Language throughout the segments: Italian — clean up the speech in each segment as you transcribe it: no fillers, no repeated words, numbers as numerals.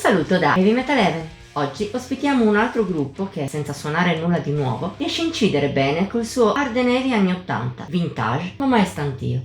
saluto da Heavy Metal Heaven. Oggi ospitiamo un altro gruppo che, senza suonare nulla di nuovo, riesce a incidere bene col suo hard and heavy anni 80, vintage ma mai stantio.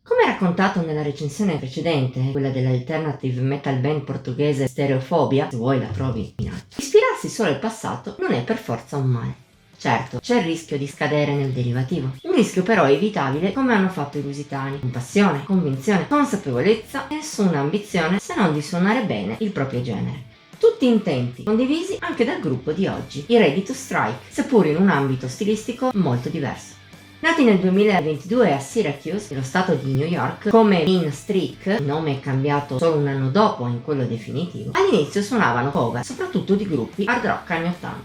Come raccontato nella recensione precedente, quella dell'alternative metal band portoghese Stereophobia, se vuoi la trovi in alto, ispirarsi solo al passato non è per forza un male. Certo, c'è il rischio di scadere nel derivativo, un rischio però evitabile come hanno fatto i lusitani, con passione, convinzione, consapevolezza e nessuna ambizione se non di suonare bene il proprio genere. Tutti intenti condivisi anche dal gruppo di oggi, i Ready to Strike, seppur in un ambito stilistico molto diverso. Nati nel 2022 a Syracuse, nello stato di New York, come Mean Streak, il nome è cambiato solo un anno dopo in quello definitivo, all'inizio suonavano cover, soprattutto di gruppi hard rock anni 80.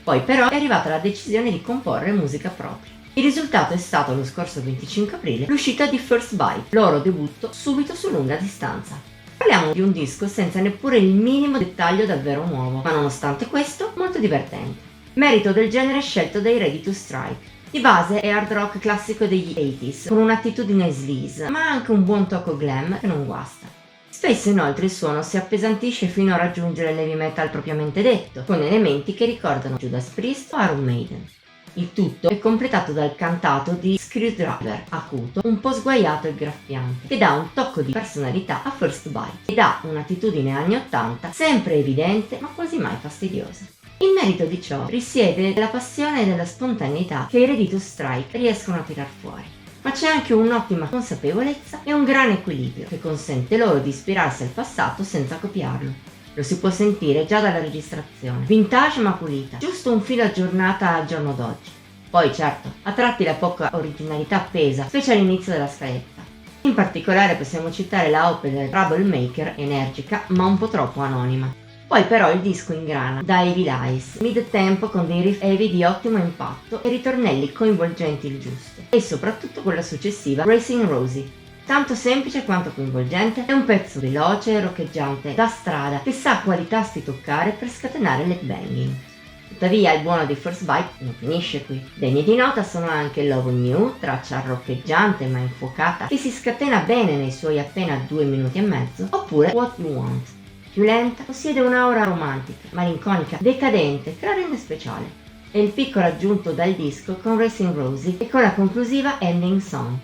Poi però è arrivata la decisione di comporre musica propria. Il risultato è stato lo scorso 25 aprile l'uscita di First Bite, loro debutto subito su lunga distanza. Parliamo di un disco senza neppure il minimo dettaglio davvero nuovo, ma nonostante questo molto divertente. Merito del genere scelto dai Ready to Strike. Di base è hard rock classico degli 80s, con un'attitudine sleaze, ma anche un buon tocco glam che non guasta. Spesso inoltre il suono si appesantisce fino a raggiungere il heavy metal propriamente detto, con elementi che ricordano Judas Priest o Iron Maiden. Il tutto è completato dal cantato di Screwdriver, acuto, un po' sguaiato e graffiante, che dà un tocco di personalità a First Bite e dà un'attitudine anni 80 sempre evidente ma quasi mai fastidiosa. Il merito di ciò risiede nella passione e nella spontaneità che i Ready to Strike riescono a tirar fuori. Ma c'è anche un'ottima consapevolezza e un gran equilibrio che consente loro di ispirarsi al passato senza copiarlo. Lo si può sentire già dalla registrazione, vintage ma pulita, giusto un filo aggiornata al giorno d'oggi. Poi certo, a tratti la poca originalità pesa, specie all'inizio della scaletta. In particolare possiamo citare la Opel Troublemaker, energica ma un po' troppo anonima. Poi però il disco ingrana da Heavy Lies, mid-tempo con dei riff heavy di ottimo impatto e ritornelli coinvolgenti il giusto, e soprattutto quella successiva, Racing Rosie. Tanto semplice quanto coinvolgente, è un pezzo veloce e roccheggiante da strada che sa quali tasti toccare per scatenare l'headbanging. Tuttavia il buono di First Bite non finisce qui. Degne di nota sono anche Love on You, traccia roccheggiante ma infuocata che si scatena bene nei suoi appena 2 minuti e mezzo, oppure What You Want. Più lenta, possiede un'aura romantica, malinconica, decadente, che la rende speciale. È il piccolo aggiunto dal disco con Racing Rosie e con la conclusiva Ending Song.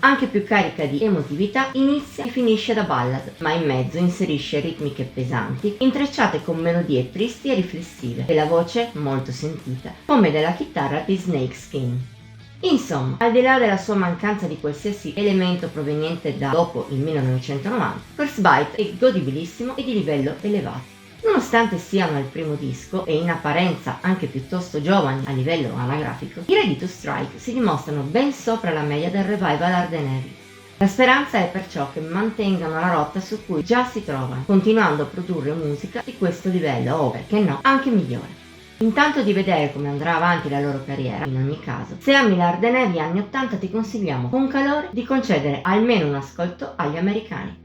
Anche più carica di emotività, inizia e finisce da ballad, ma in mezzo inserisce ritmiche pesanti, intrecciate con melodie tristi e riflessive, e la voce, molto sentita, come della chitarra di Snakeskin. Insomma, al di là della sua mancanza di qualsiasi elemento proveniente da dopo il 1990, First Bite è godibilissimo e di livello elevato. Nonostante siano al primo disco e in apparenza anche piuttosto giovani a livello anagrafico, i Ready to Strike si dimostrano ben sopra la media del revival hard and heavy. La speranza è perciò che mantengano la rotta su cui già si trovano, continuando a produrre musica di questo livello o, perché no, anche migliore. Intanto di vedere come andrà avanti la loro carriera, in ogni caso, se ami l'hard and heavy anni 80 ti consigliamo con calore di concedere almeno un ascolto agli americani.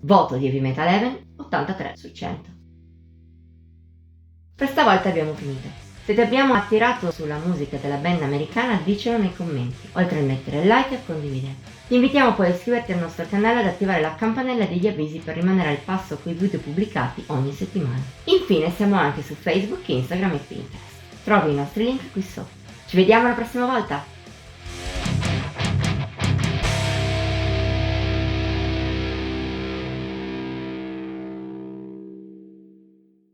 Voto di Heavy Metal Heaven 83 su 100. Per stavolta abbiamo finito. Se ti abbiamo attirato sulla musica della band americana, dicelo nei commenti, oltre a mettere like e condividere. Ti invitiamo poi a iscriverti al nostro canale e ad attivare la campanella degli avvisi per rimanere al passo con i video pubblicati ogni settimana. Infine siamo anche su Facebook, Instagram e Pinterest. Trovi i nostri link qui sotto. Ci vediamo la prossima volta!